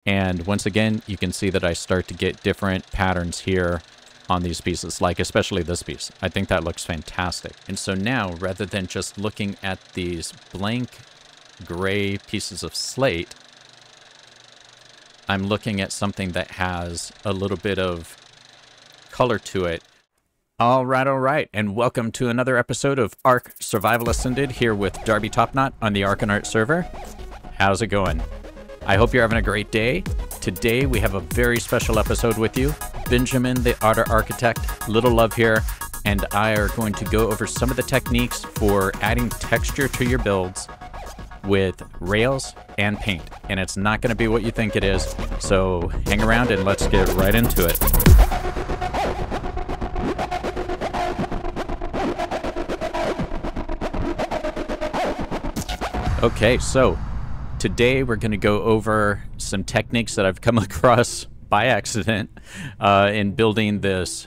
And once again, you can see that I start to get different patterns here on these pieces, like especially this piece. I think that looks fantastic. And so now, rather than just looking at these blank gray pieces of slate, I'm looking at something that has a little bit of color to it. All right, and welcome to another episode of ARK Survival Ascended here with Darby Topknot on the ARK server. How's it going? I hope you're having a great day. Today we have a very special episode with you. Benjamin, the Otter architect, Little Love here, and I are going to go over some of the techniques for adding texture to your builds with rails and paint. And it's not going to be what you think it is, so hang around and let's get right into it. Okay, so today we're going to go over some techniques that I've come across by accident in building this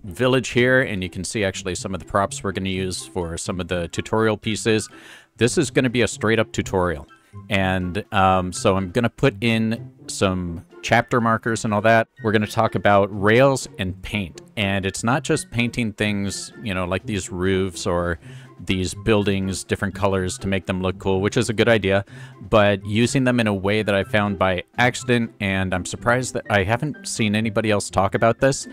village here, and you can see actually some of the props we're going to use for some of the tutorial pieces. This is going to be a straight up tutorial, and so I'm going to put in some chapter markers and all that. We're going to talk about rails and paint, and it's not just painting things, you know, like these roofs or these buildings different colors to make them look cool, which is a good idea, but using them in a way that I found by accident, and I'm surprised that I haven't seen anybody else talk about this.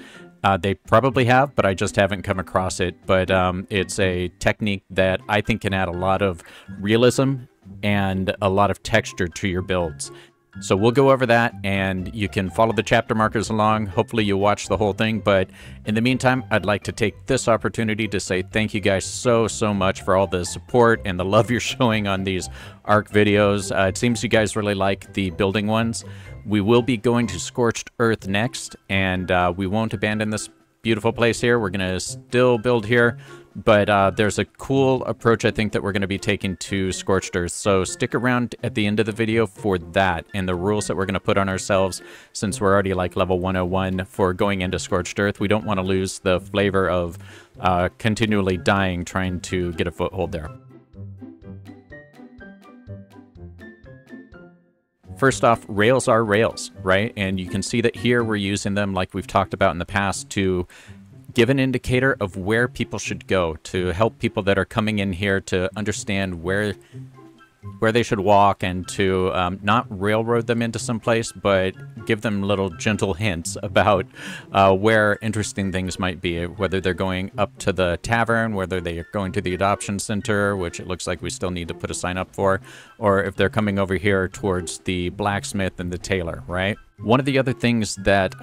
They probably have, but I just haven't come across it. But it's a technique that I think can add a lot of realism and a lot of texture to your builds. So we'll go over that, and you can follow the chapter markers along. Hopefully you watch the whole thing, but in the meantime, I'd like to take this opportunity to say thank you guys so much for all the support and the love you're showing on these ARK videos. It seems you guys really like the building ones. We will be going to Scorched Earth next, and we won't abandon this beautiful place here. We're going to still build here, but there's a cool approach I think that we're going to be taking to Scorched Earth. So stick around at the end of the video for that and the rules that we're going to put on ourselves, since we're already like level 101 for going into Scorched Earth. We don't want to lose the flavor of continually dying trying to get a foothold there. First off, rails are rails, right? And you can see that here we're using them like we've talked about in the past to give an indicator of where people should go, to help people that are coming in here to understand where they should walk, and to not railroad them into some place, but give them little gentle hints about where interesting things might be, whether they're going up to the tavern, whether they are going to the adoption center, which it looks like we still need to put a sign up for, or if they're coming over here towards the blacksmith and the tailor, right? One of the other things that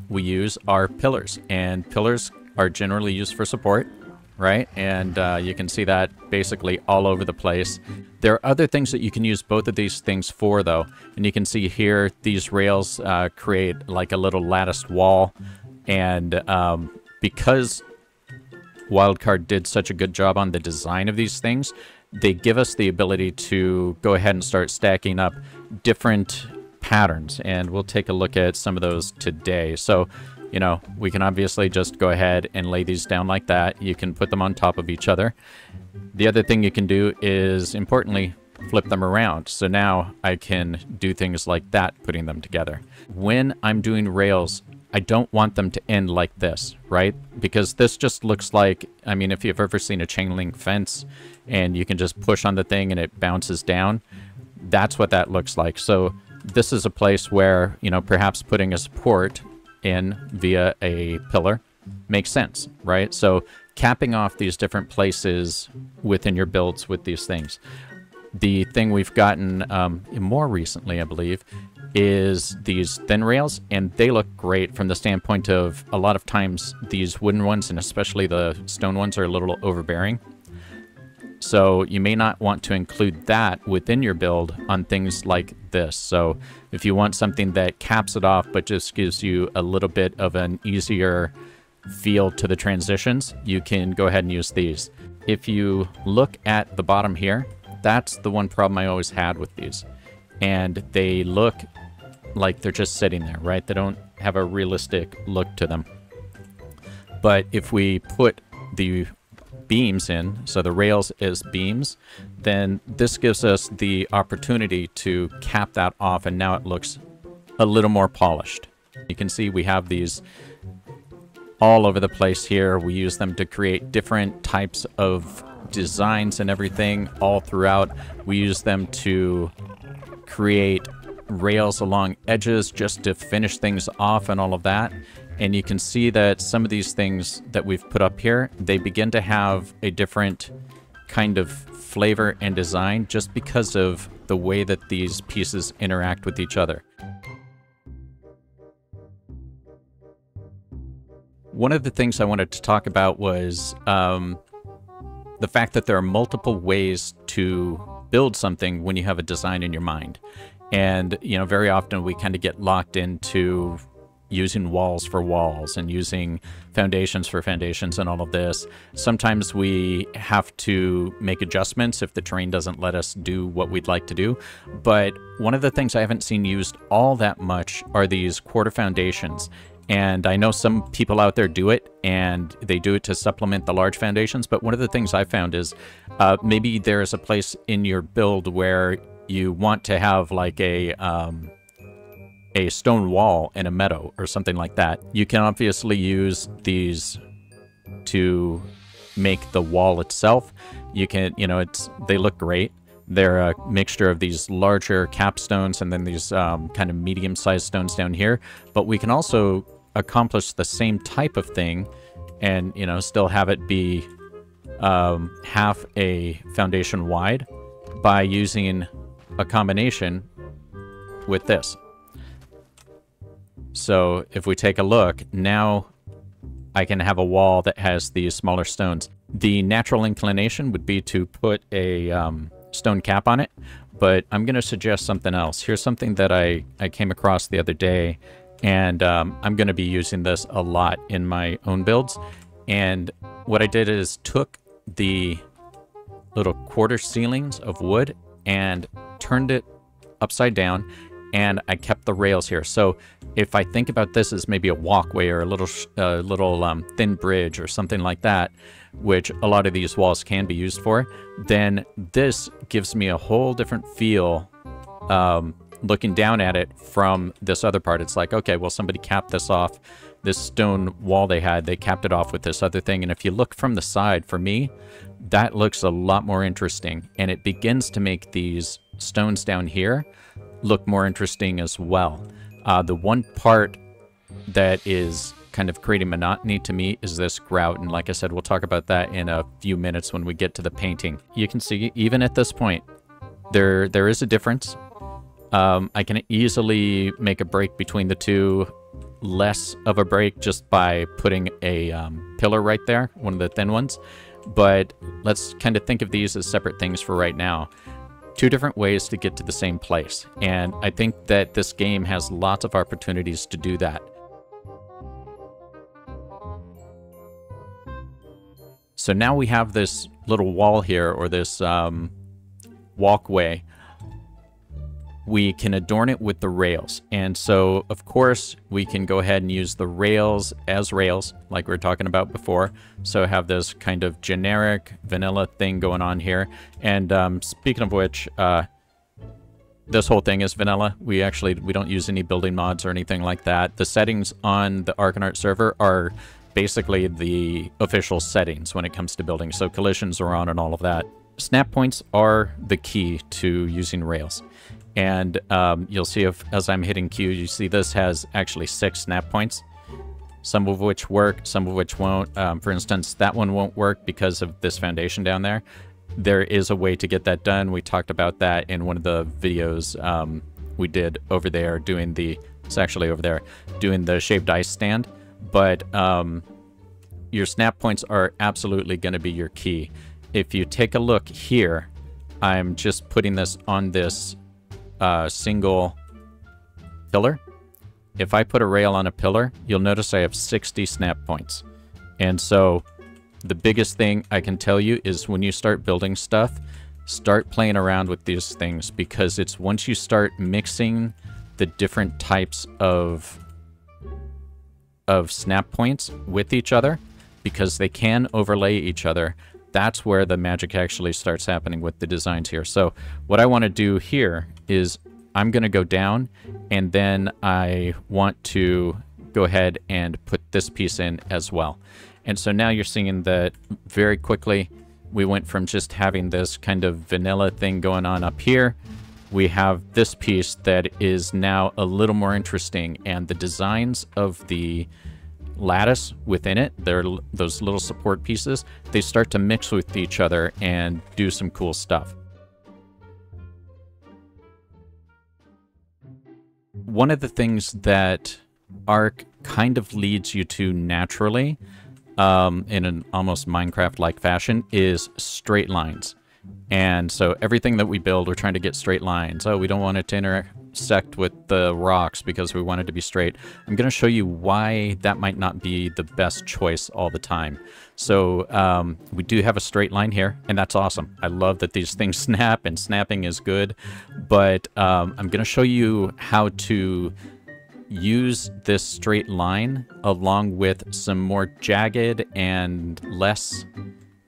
we use are pillars, and pillars are generally used for support, right? And you can see that basically all over the place. There are other things that you can use both of these things for, though. And you can see here, these rails create like a little latticed wall. And because Wildcard did such a good job on the design of these things, they give us the ability to go ahead and start stacking up different patterns. And we'll take a look at some of those today. So, you know, we can obviously just go ahead and lay these down like that. You can put them on top of each other. The other thing you can do is, importantly, flip them around. So now I can do things like that, putting them together. When I'm doing rails, I don't want them to end like this, right? Because this just looks like, I mean, if you've ever seen a chain link fence and you can just push on the thing and it bounces down, that's what that looks like. So this is a place where, you know, perhaps putting a support in via a pillar makes sense, right? So capping off these different places within your builds with these things. The thing we've gotten more recently, I believe, is these thin rails, and they look great from the standpoint of a lot of times these wooden ones, and especially the stone ones, are a little overbearing. So you may not want to include that within your build on things like this. So if you want something that caps it off but just gives you a little bit of an easier feel to the transitions, you can go ahead and use these. If you look at the bottom here, that's the one problem I always had with these. And they look like they're just sitting there, right? They don't have a realistic look to them. But if we put the beams in, so the rails as beams, then this gives us the opportunity to cap that off, and now it looks a little more polished. You can see we have these all over the place here. We use them to create different types of designs and everything all throughout. We use them to create rails along edges just to finish things off and all of that. And you can see that some of these things that we've put up here, they begin to have a different kind of flavor and design just because of the way that these pieces interact with each other. One of the things I wanted to talk about was the fact that there are multiple ways to build something when you have a design in your mind. And, you know, very often we kind of get locked into using walls for walls and using foundations for foundations and all of this. Sometimes we have to make adjustments if the terrain doesn't let us do what we'd like to do. But one of the things I haven't seen used all that much are these quarter foundations. And I know some people out there do it, and they do it to supplement the large foundations. But one of the things I found is maybe there's a place in your build where you want to have like a stone wall in a meadow or something like that. You can obviously use these to make the wall itself. You can, you know, they look great. They're a mixture of these larger capstones and then these kind of medium-sized stones down here. But we can also accomplish the same type of thing and, you know, still have it be half a foundation wide by using a combination with this. So if we take a look, now I can have a wall that has these smaller stones. The natural inclination would be to put a stone cap on it, but I'm going to suggest something else. Here's something that I came across the other day, and I'm going to be using this a lot in my own builds. And what I did is took the little quarter ceilings of wood and turned it upside down, and I kept the rails here. So if I think about this as maybe a walkway or a little thin bridge or something like that, which a lot of these walls can be used for, then this gives me a whole different feel looking down at it from this other part. It's like, okay, well, somebody capped this off, this stone wall they capped it off with this other thing. And if you look from the side, for me, that looks a lot more interesting. And it begins to make these stones down here look more interesting as well. The one part that is kind of creating monotony to me is this grout, and like I said, we'll talk about that in a few minutes when we get to the painting. You can see, even at this point, there is a difference. I can easily make a break between the two, less of a break just by putting a pillar right there, one of the thin ones. But let's kind of think of these as separate things for right now. Two different ways to get to the same place. And I think that this game has lots of opportunities to do that. So now we have this little wall here, or this walkway. We can adorn it with the rails. And so, of course, we can go ahead and use the rails as rails, like we were talking about before. So have this kind of generic vanilla thing going on here. And speaking of which, this whole thing is vanilla. We don't use any building mods or anything like that. The settings on the ARK server are basically the official settings when it comes to building. So collisions are on and all of that. Snap points are the key to using rails. And you'll see as I'm hitting Q, you see this has actually 6 snap points, some of which work, some of which won't. For instance, that one won't work because of this foundation down there. There is a way to get that done. We talked about that in one of the videos we did over there doing it's actually over there, doing the shaved ice stand. But your snap points are absolutely going to be your key. If you take a look here, I'm just putting this on this single pillar. If I put a rail on a pillar, you'll notice I have 60 snap points. And so the biggest thing I can tell you is when you start building stuff, start playing around with these things, because it's once you start mixing the different types of snap points with each other, because they can overlay each other, that's where the magic actually starts happening with the designs here. So what I want to do here is I'm going to go down, and then I want to go ahead and put this piece in as well. And so now you're seeing that very quickly we went from just having this kind of vanilla thing going on up here. We have this piece that is now a little more interesting, and the designs of the lattice within it, they're those little support pieces, they start to mix with each other and do some cool stuff. One of the things that ARK kind of leads you to naturally, in an almost Minecraft-like fashion, is straight lines. And so everything that we build, we're trying to get straight lines. Oh, we don't want it to intersect with the rocks because we want it to be straight. I'm going to show you why that might not be the best choice all the time. So we do have a straight line here, and that's awesome. I love that these things snap, and snapping is good. But I'm going to show you how to use this straight line along with some more jagged and less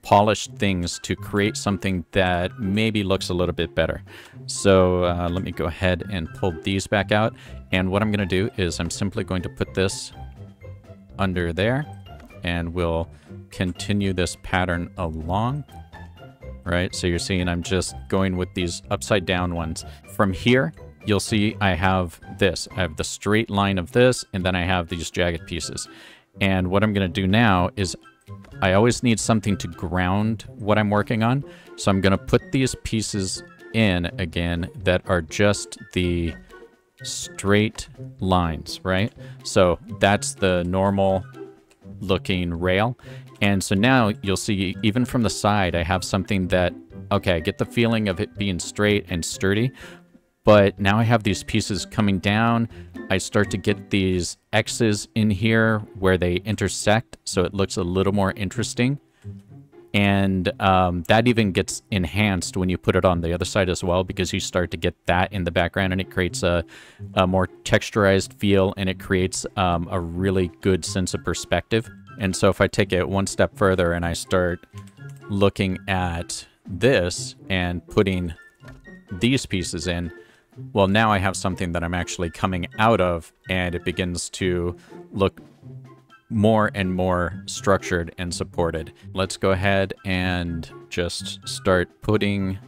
polished things to create something that maybe looks a little bit better. So let me go ahead and pull these back out. And what I'm going to do is I'm simply going to put this under there, and we'll continue this pattern along. Right, so you're seeing I'm just going with these upside down ones. From here, you'll see I have this. I have the straight line of this, and then I have these jagged pieces. And what I'm going to do now is I always need something to ground what I'm working on. So I'm going to put these pieces in again that are just the straight lines, right? So that's the normal looking rail. And so now you'll see even from the side, I have something that, okay, I get the feeling of it being straight and sturdy, but now I have these pieces coming down. I start to get these X's in here where they intersect, so it looks a little more interesting. And that even gets enhanced when you put it on the other side as well, because you start to get that in the background, and it creates a more texturized feel, and it creates a really good sense of perspective. And so if I take it one step further and I start looking at this and putting these pieces in, well, now I have something that I'm actually coming out of, and it begins to look more and more structured and supported. Let's go ahead and just start putting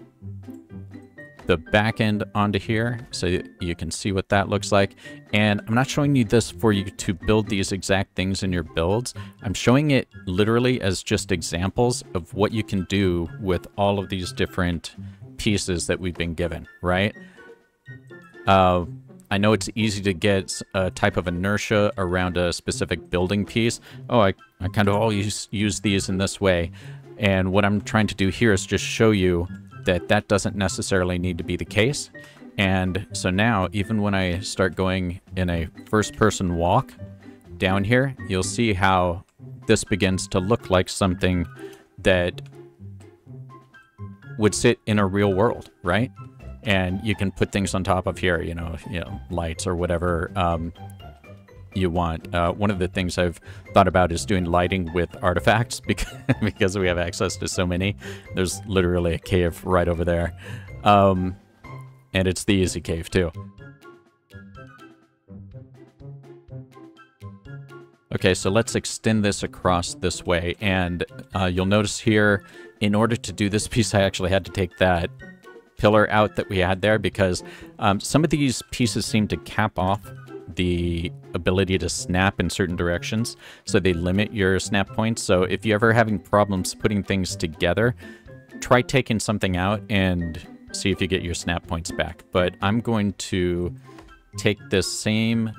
the back end onto here so you can see what that looks like. And I'm not showing you this for you to build these exact things in your builds. I'm showing it literally as just examples of what you can do with all of these different pieces that we've been given, right? I know it's easy to get a type of inertia around a specific building piece. Oh, I kind of always use these in this way. And what I'm trying to do here is just show you that that doesn't necessarily need to be the case. And so now, even when I start going in a first-person walk down here, you'll see how this begins to look like something that would sit in a real world, right? And you can put things on top of here, you know, lights or whatever you want. One of the things I've thought about is doing lighting with artifacts because we have access to so many. There's literally a cave right over there. And it's the easy cave too. Okay, so let's extend this across this way. And you'll notice here, in order to do this piece, I actually had to take that pillar out that we had there because some of these pieces seem to cap off the ability to snap in certain directions, so they limit your snap points. So if you're ever having problems putting things together, try taking something out and see if you get your snap points back. But I'm going to take this same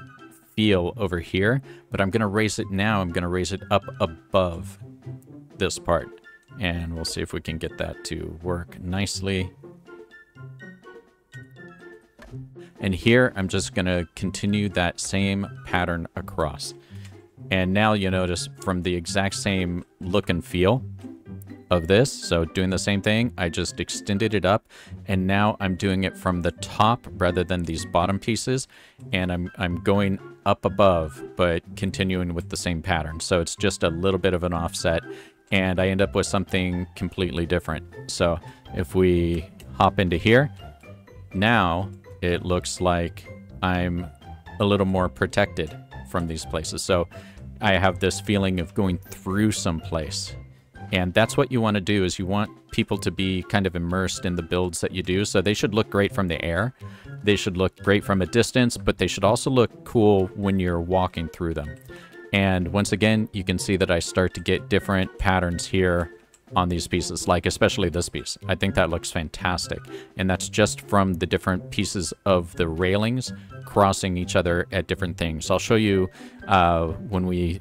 feel over here, but I'm going to raise it now. I'm going to raise it up above this part, and we'll see if we can get that to work nicely. And here, I'm just going to continue that same pattern across. And now you notice from the exact same look and feel of this, so doing the same thing, I just extended it up, and now I'm doing it from the top rather than these bottom pieces, and I'm going up above, but continuing with the same pattern. So it's just a little bit of an offset, and I end up with something completely different. So if we hop into here, now it looks like I'm a little more protected from these places. So I have this feeling of going through some place. And that's what you want to do, is you want people to be kind of immersed in the builds that you do. So they should look great from the air. They should look great from a distance, but they should also look cool when you're walking through them. And once again, you can see that I start to get different patterns here on these pieces, like especially this piece. I think that looks fantastic. And that's just from the different pieces of the railings crossing each other at different things. I'll show you when we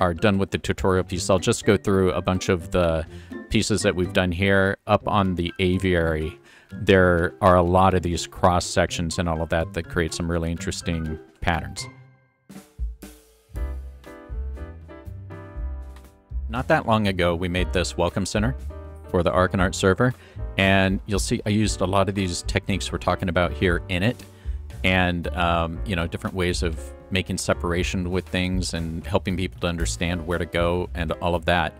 are done with the tutorial piece. I'll just go through a bunch of the pieces that we've done here. Up on the aviary, there are a lot of these cross sections and all of that that create some really interesting patterns. Not that long ago, we made this welcome center for the ARK and ART server, and you'll see I used a lot of these techniques we're talking about here in it, and you know, different ways of making separation with things and helping people to understand where to go and all of that.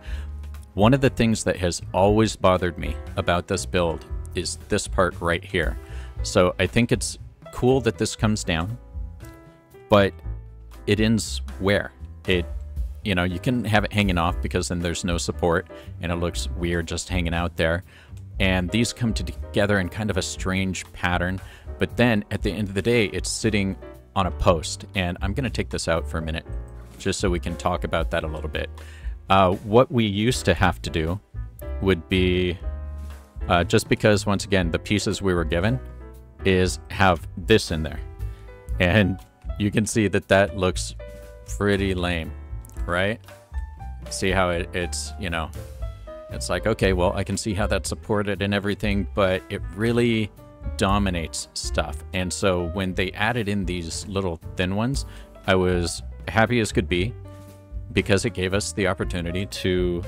One of the things that has always bothered me about this build is this part right here. So I think it's cool that this comes down, but it ends where? You know, you can have it hanging off because then there's no support and it looks weird just hanging out there. And these come together in kind of a strange pattern, but then at the end of the day, it's sitting on a post. And I'm going to take this out for a minute just so we can talk about that a little bit. What we used to have to do would be, just because once again, the pieces we were given is have this in there. And you can see that that looks pretty lame, right? See how it's, you know, it's like, okay, well, I can see how that's supported and everything, but it really dominates stuff. And so when they added in these little thin ones, I was happy as could be, because it gave us the opportunity to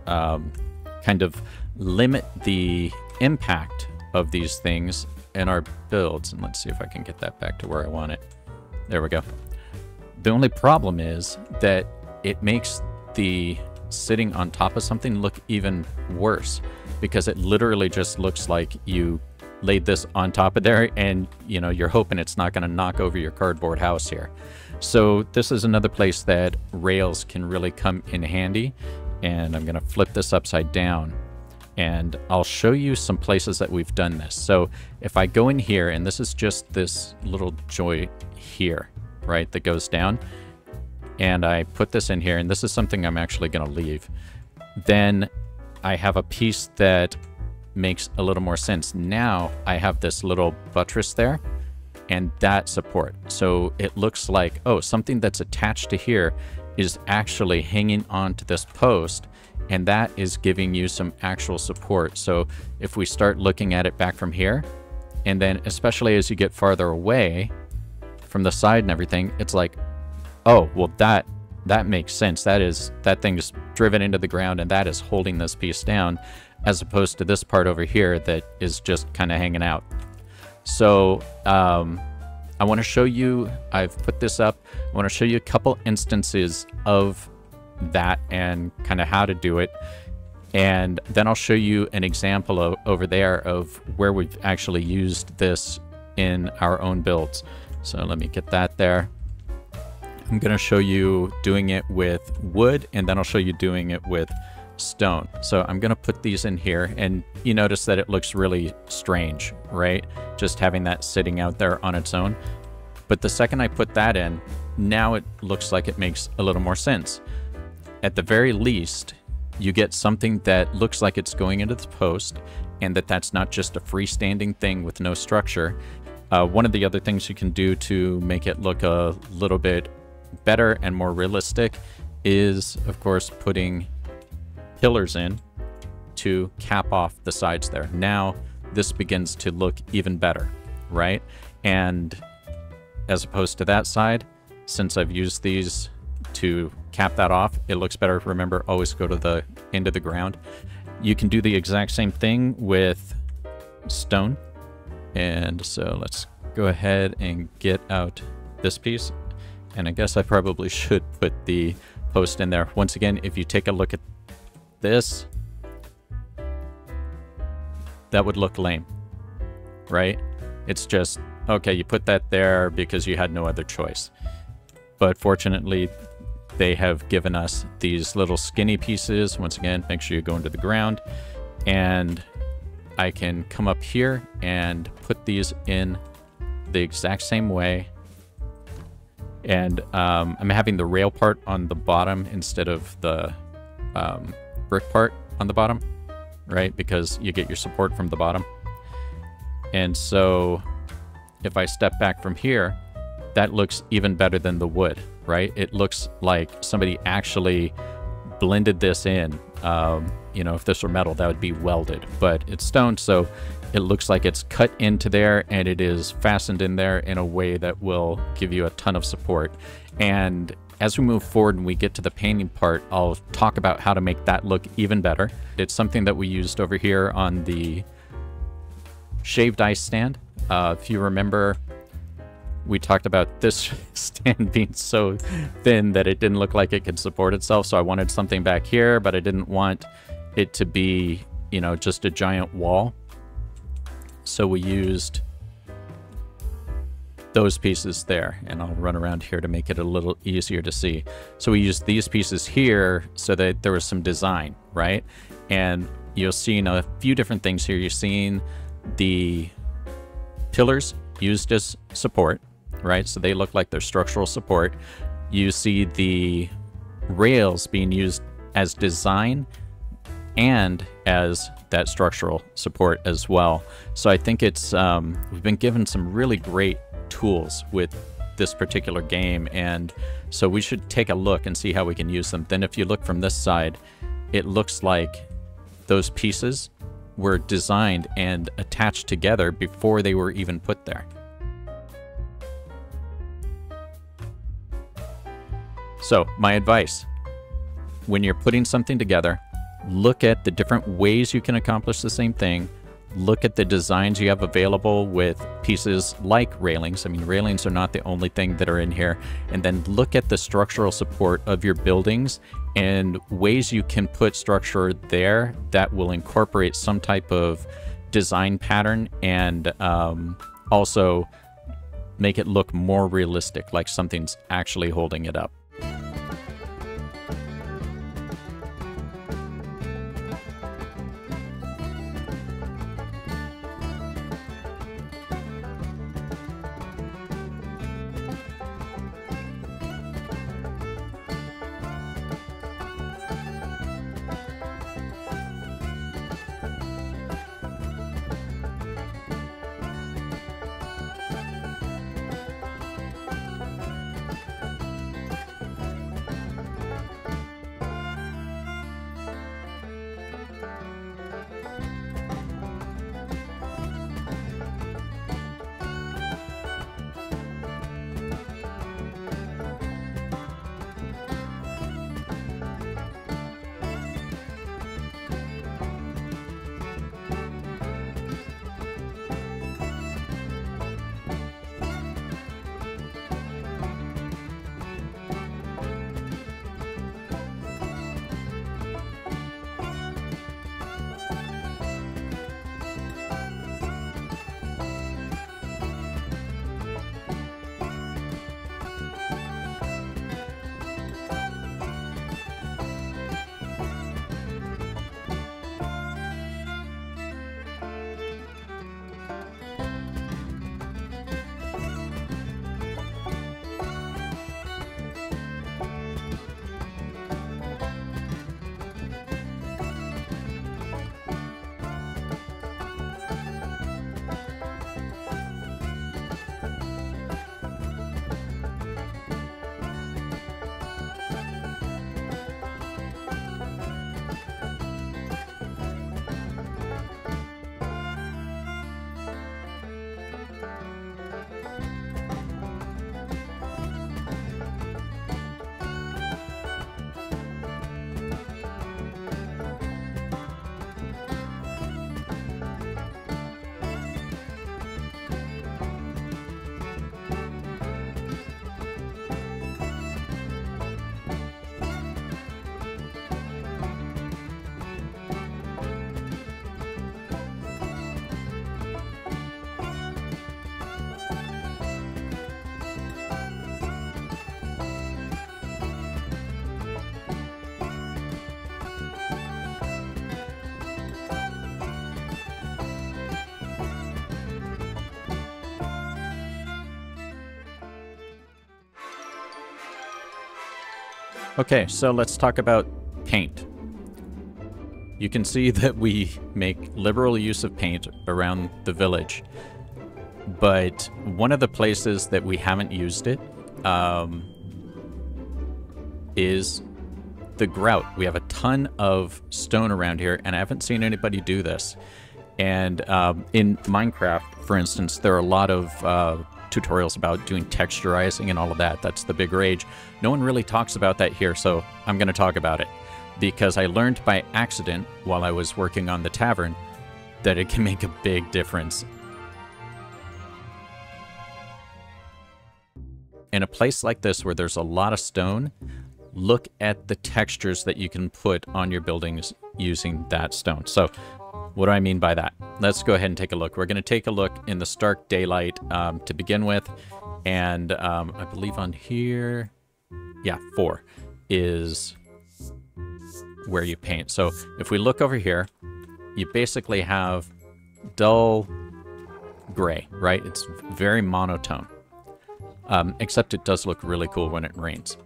kind of limit the impact of these things in our builds. And let's see if I can get that back to where I want it. There we go. The only problem is that it makes the sitting on top of something look even worse, because it literally just looks like you laid this on top of there and, you know, you're hoping it's not going to knock over your cardboard house here. So this is another place that rails can really come in handy. And I'm going to flip this upside down and I'll show you some places that we've done this. So if I go in here, and this is just this little joint here, right, that goes down, and I put this in here, and this is something I'm actually going to leave, then I have a piece that makes a little more sense. Now I have this little buttress there and that support. So it looks like, oh, something that's attached to here is actually hanging onto this post, and that is giving you some actual support. So if we start looking at it back from here, and then especially as you get farther away from the side and everything, it's like, oh, well, that makes sense. That thing is driven into the ground and that is holding this piece down, as opposed to this part over here that is just kind of hanging out. So I want to show you, I've put this up, I want to show you a couple instances of that and kind of how to do it. And then I'll show you an example over there of where we've actually used this in our own builds. So let me get that there. I'm going to show you doing it with wood, and then I'll show you doing it with stone. So I'm going to put these in here, and you notice that it looks really strange, right? Just having that sitting out there on its own. But the second I put that in, now it looks like it makes a little more sense. At the very least, you get something that looks like it's going into the post, and that's not just a freestanding thing with no structure. One of the other things you can do to make it look a little bit better and more realistic is, of course, putting pillars in to cap off the sides there. Now this begins to look even better, right? And as opposed to that side, since I've used these to cap that off, it looks better. Remember, always go to the end of the ground. You can do the exact same thing with stone. And so let's go ahead and get out this piece. And I guess I probably should put the post in there. Once again, if you take a look at this, that would look lame, right? It's just okay, you put that there because you had no other choice. But fortunately, they have given us these little skinny pieces. Once again, make sure you go into the ground. And I can come up here and put these in the exact same way. And I'm having the rail part on the bottom instead of the brick part on the bottom, right? Because you get your support from the bottom. And so if I step back from here, that looks even better than the wood, right? It looks like somebody actually blended this in. You know, if this were metal, that would be welded, but it's stone, so it looks like it's cut into there and it is fastened in there in a way that will give you a ton of support. And as we move forward and we get to the painting part, I'll talk about how to make that look even better. It's something that we used over here on the shaved ice stand. If you remember, we talked about this stand being so thin that it didn't look like it could support itself. So I wanted something back here, but I didn't want it to be, you know, just a giant wall. So we used those pieces there, and I'll run around here to make it a little easier to see. So we used these pieces here so that there was some design, right? And you'll see a few different things here. You're seeing the pillars used as support, right? So they look like they're structural support. You see the rails being used as design and as that structural support as well. So I think it's we've been given some really great tools with this particular game, and so we should take a look and see how we can use them. Then if you look from this side, it looks like those pieces were designed and attached together before they were even put there. So my advice, when you're putting something together, look at the different ways you can accomplish the same thing. Look at the designs you have available with pieces like railings. I mean, railings are not the only thing that are in here. And then look at the structural support of your buildings and ways you can put structure there that will incorporate some type of design pattern and also make it look more realistic, like something's actually holding it up. Okay, so let's talk about paint. You can see that we make liberal use of paint around the village, but one of the places that we haven't used it is the grout. We have a ton of stone around here, and I haven't seen anybody do this. And in Minecraft, for instance, there are a lot of tutorials about doing texturizing and all of that. That's the big rage. No one really talks about that here, so I'm going to talk about it. Because I learned by accident while I was working on the tavern that it can make a big difference. In a place like this where there's a lot of stone, look at the textures that you can put on your buildings using that stone. So what do I mean by that? Let's go ahead and take a look. We're going to take a look in the stark daylight to begin with. And I believe on here, yeah, 4 is where you paint. So if we look over here, you basically have dull gray, right? It's very monotone. Except it does look really cool when it rains.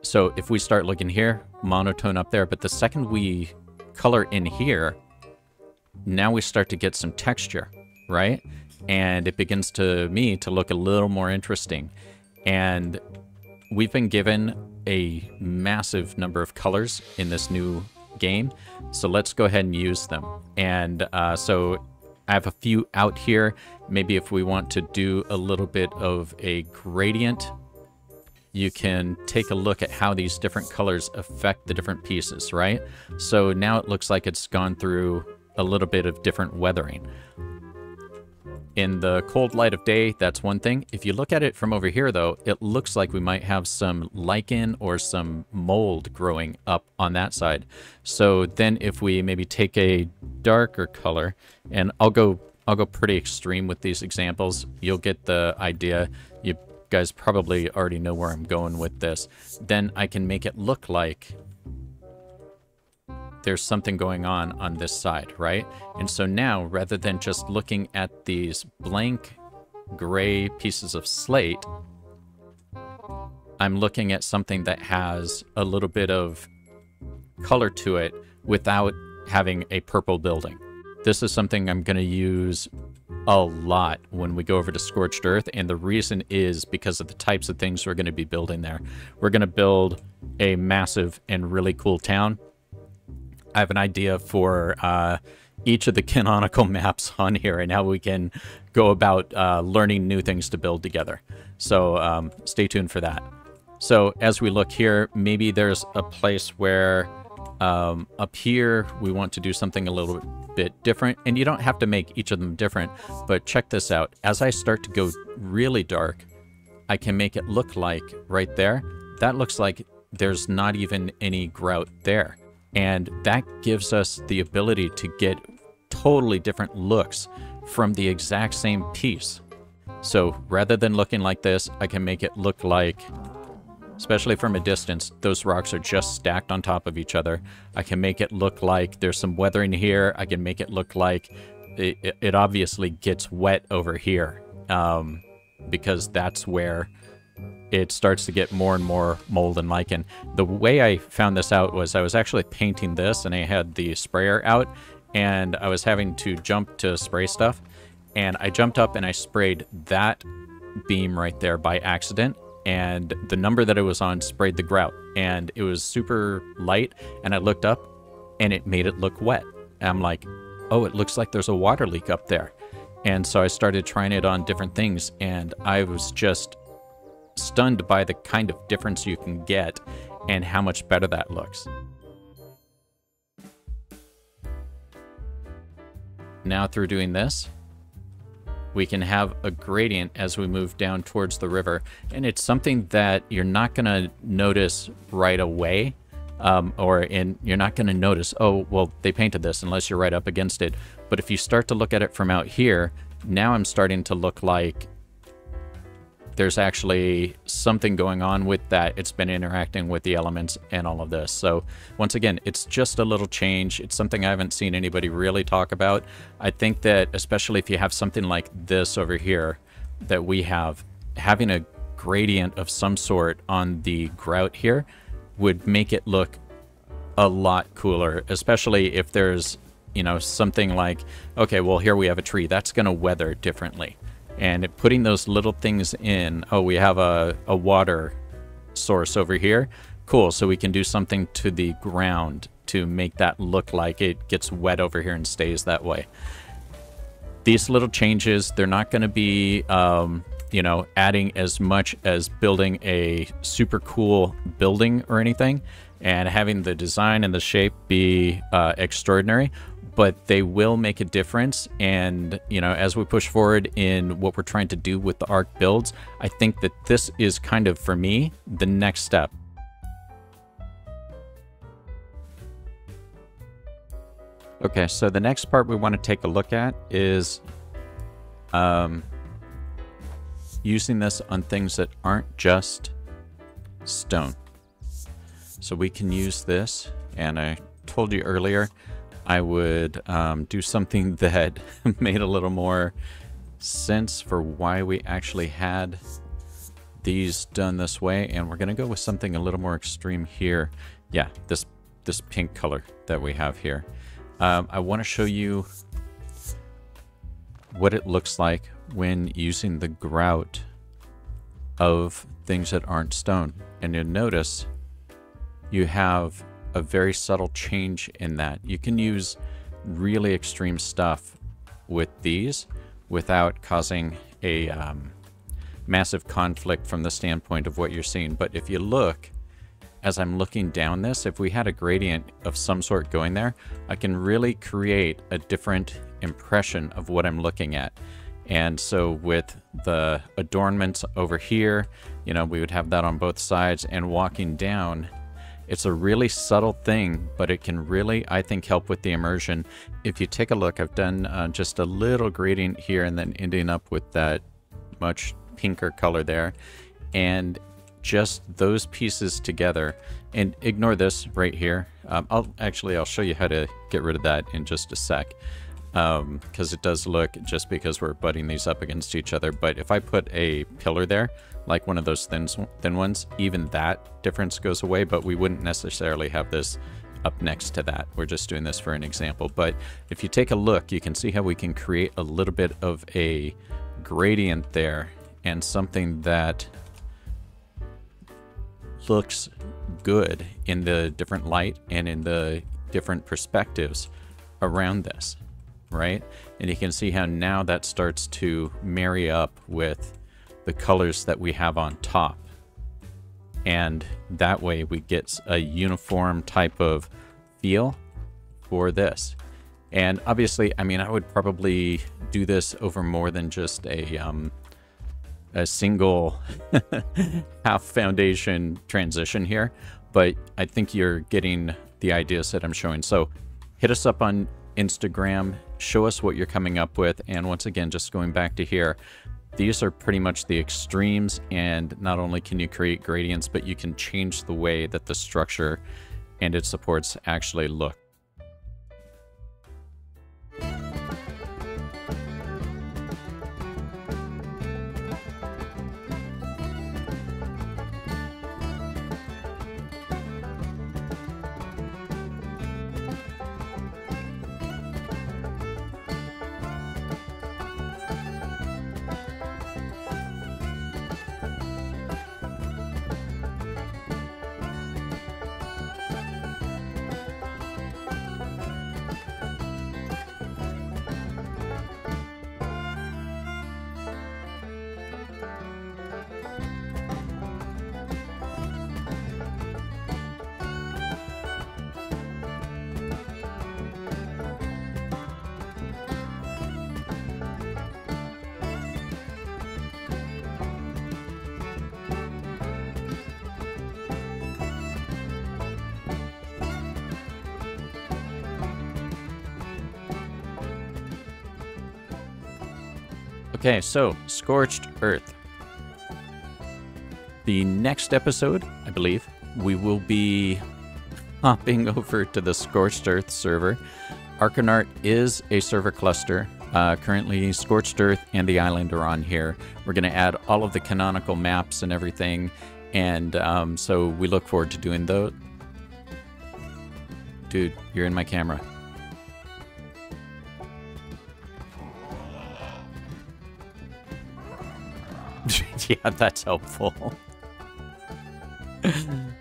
So if we start looking here, monotone up there, but the second we color in here, now we start to get some texture, right? And it begins to look a little more interesting. And we've been given a massive number of colors in this new game, so let's go ahead and use them. And so I have a few out here. Maybe if we want to do a little bit of a gradient, you can take a look at how these different colors affect the different pieces, right? So now it looks like it's gone through a little bit of different weathering. In the cold light of day, that's one thing. If you look at it from over here, though, it looks like we might have some lichen or some mold growing up on that side. So then if we maybe take a darker color, and I'll go pretty extreme with these examples, you'll get the idea. You guys probably already know where I'm going with this. Then I can make it look like there's something going on this side, right? And so now, rather than just looking at these blank gray pieces of slate, I'm looking at something that has a little bit of color to it without having a purple building. This is something I'm going to use a lot when we go over to Scorched Earth, and the reason is because of the types of things we're going to be building there. We're going to build a massive and really cool town. I have an idea for each of the canonical maps on here and how we can go about learning new things to build together. So stay tuned for that. So as we look here, maybe there's a place where up here we want to do something a little bit different. And you don't have to make each of them different, but check this out. As I start to go really dark, I can make it look like right there, that looks like there's not even any grout there. And that gives us the ability to get totally different looks from the exact same piece. So rather than looking like this, I can make it look like, especially from a distance, those rocks are just stacked on top of each other. I can make it look like there's some weathering here. I can make it look like it obviously gets wet over here, because that's where it starts to get more and more mold and lichen. The way I found this out was I was actually painting this, and I had the sprayer out, and I was having to jump to spray stuff, and I jumped up and I sprayed that beam right there by accident, and the number that it was on sprayed the grout, and it was super light, and I looked up and it made it look wet. And I'm like, oh, it looks like there's a water leak up there. And so I started trying it on different things, and I was just stunned by the kind of difference you can get and how much better that looks. Now through doing this, we can have a gradient as we move down towards the river, and it's something that you're not going to notice right away, you're not going to notice, oh, well, they painted this, unless you're right up against it. But if you start to look at it from out here, now I'm starting to look like there's actually something going on with that. It's been interacting with the elements and all of this. So once again, it's just a little change. It's something I haven't seen anybody really talk about. I think that especially if you have something like this over here that we have, having a gradient of some sort on the grout here would make it look a lot cooler, especially if there's, you know, something like, okay, well, here we have a tree that's going to weather differently. And putting those little things in, oh, we have a water source over here. Cool, so we can do something to the ground to make that look like it gets wet over here and stays that way. These little changes, they're not going to be, you know, adding as much as building a super cool building or anything and having the design and the shape be extraordinary, but they will make a difference. And, you know, as we push forward in what we're trying to do with the ARK builds, I think that this is kind of, for me, the next step. Okay, so the next part we want to take a look at is using this on things that aren't just stone. So we can use this, and I told you earlier I would do something that made a little more sense for why we actually had these done this way, and we're going to go with something a little more extreme here. Yeah, this pink color that we have here. I want to show you what it looks like when using the grout of things that aren't stone. And you'll notice you have a very subtle change in that. You can use really extreme stuff with these without causing a massive conflict from the standpoint of what you're seeing. But if you look, as I'm looking down this, if we had a gradient of some sort going there, I can really create a different impression of what I'm looking at. And so with the adornments over here, you know, we would have that on both sides, and walking down, it's a really subtle thing, but it can really, I think, help with the immersion. If you take a look, I've done just a little gradient here and then ending up with that much pinker color there. And just those pieces together, and ignore this right here. I'll show you how to get rid of that in just a sec, because it does look, just because we're butting these up against each other. But if I put a pillar there, like one of those thin ones, even that difference goes away, but we wouldn't necessarily have this up next to that. We're just doing this for an example. But if you take a look, you can see how we can create a little bit of a gradient there, and something that looks good in the different light and in the different perspectives around this, right? And you can see how now that starts to marry up with the colors that we have on top. And that way we get a uniform type of feel for this. And obviously, I mean, I would probably do this over more than just a single half foundation transition here, but I think you're getting the ideas that I'm showing. So hit us up on Instagram, show us what you're coming up with. And once again, just going back to here, these are pretty much the extremes, and not only can you create gradients, but you can change the way that the structure and its supports actually look. Okay, so Scorched Earth. The next episode, I believe, we will be hopping over to the Scorched Earth server. ARK is a server cluster Currently, Scorched Earth and the island are on here. We're going to add all of the canonical maps and everything, and so we look forward to doing those. Dude, you're in my camera. Yeah, that's helpful.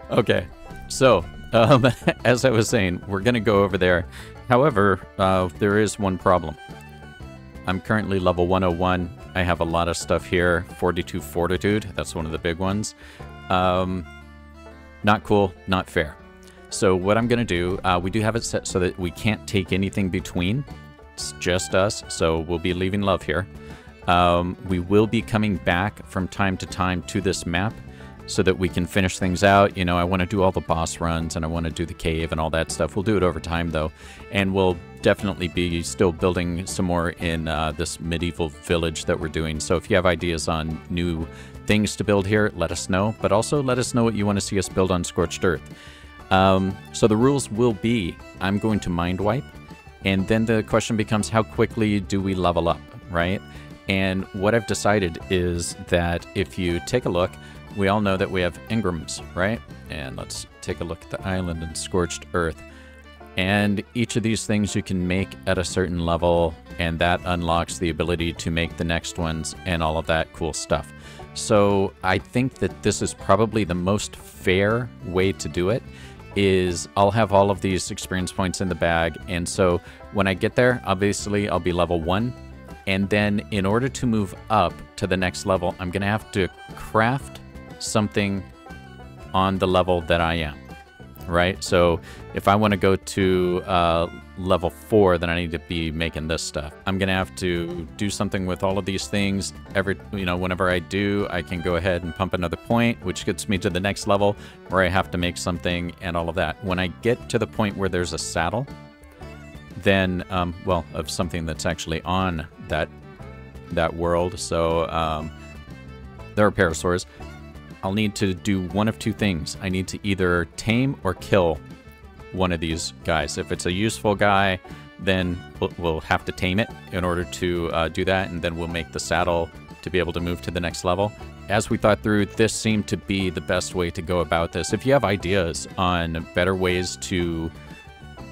Okay, so as I was saying, we're going to go over there. However, there is one problem. I'm currently level 101. I have a lot of stuff here. 42 Fortitude, that's one of the big ones. Not cool, not fair. So what I'm going to do, we do have it set so that we can't take anything between. It's just us, so we'll be leaving love here. We will be coming back from time to time to this map so that we can finish things out. You know, I want to do all the boss runs and I want to do the cave and all that stuff. We'll do it over time though. And we'll definitely be still building some more in this medieval village that we're doing. So if you have ideas on new things to build here, let us know. But also let us know what you want to see us build on Scorched Earth. So the rules will be, I'm going to mind wipe. And then the question becomes, how quickly do we level up, right? And what I've decided is that if you take a look, we all know that we have engrams, right? And let's take a look at the island and Scorched Earth. And each of these things you can make at a certain level, and that unlocks the ability to make the next ones and all of that cool stuff. So I think that this is probably the most fair way to do it, is I'll have all of these experience points in the bag. And so when I get there, obviously I'll be level 1. And then in order to move up to the next level, I'm going to have to craft something on the level that I am, right? So if I want to go to level 4, then I need to be making this stuff. I'm going to have to do something with all of these things. Whenever I do, I can go ahead and pump another point, which gets me to the next level where I have to make something and all of that. When I get to the point where there's a saddle, then, of something that's actually on that world. So there are parasaurs. I'll need to do one of two things. I need to either tame or kill one of these guys. If it's a useful guy, then we'll have to tame it in order to do that, and then we'll make the saddle to be able to move to the next level. As we thought through, this seemed to be the best way to go about this. If you have ideas on better ways to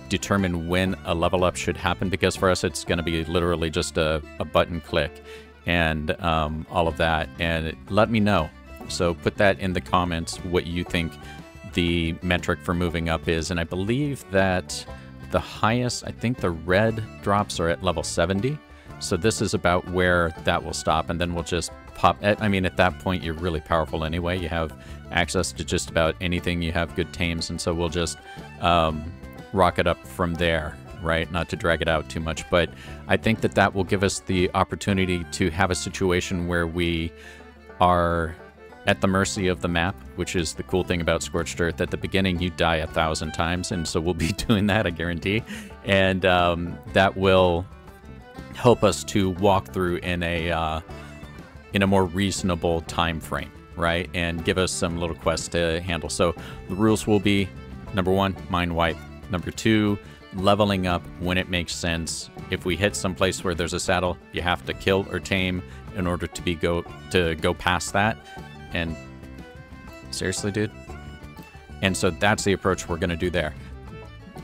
determine when a level up should happen, because for us it's going to be literally just a button click and all of that, and let me know. So put that in the comments what you think the metric for moving up is. And I believe that the highest, I think the red drops are at level 70. So this is about where that will stop, and then we'll just pop. I mean, at that point you're really powerful anyway. You have access to just about anything. You have good tames, and so we'll just rocket up from there, right? Not to drag it out too much, but I think that that will give us the opportunity to have a situation where we are at the mercy of the map, which is the cool thing about Scorched Earth. At the beginning, you die 1,000 times, and so we'll be doing that, I guarantee. And that will help us to walk through in a more reasonable time frame, right? And give us some little quests to handle. So the rules will be, number 1, mind wipe. Number 2, leveling up when it makes sense. If we hit some place where there's a saddle, you have to kill or tame in order to go past that. And seriously, dude. And so that's the approach we're going to do there.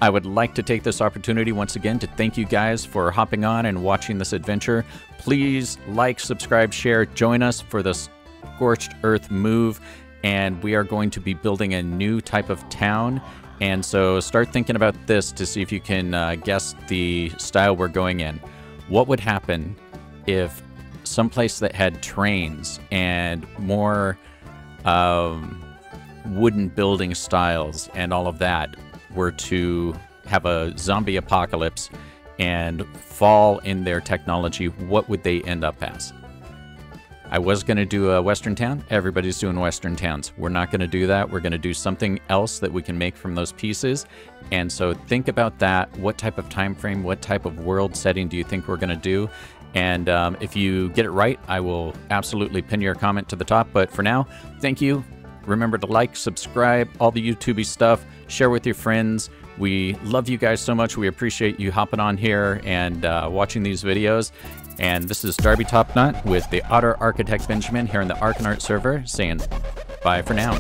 I would like to take this opportunity once again to thank you guys for hopping on and watching this adventure. Please like, subscribe, share, join us for the Scorched Earth move. And we are going to be building a new type of town. And so start thinking about this to see if you can guess the style we're going in. What would happen if someplace that had trains and more wooden building styles and all of that were to have a zombie apocalypse and fall in their technology? What would they end up as? I was going to do a Western town. Everybody's doing Western towns. We're not going to do that. We're going to do something else that we can make from those pieces. And so think about that. What type of time frame, what type of world setting do you think we're going to do? And if you get it right, I will absolutely pin your comment to the top. But for now, thank you. Remember to like, subscribe, all the YouTubey stuff. Share with your friends. We love you guys so much. We appreciate you hopping on here and watching these videos. And this is Darby Topnut with the Otter Architect Benjamin here in the ARK and ART server saying bye for now.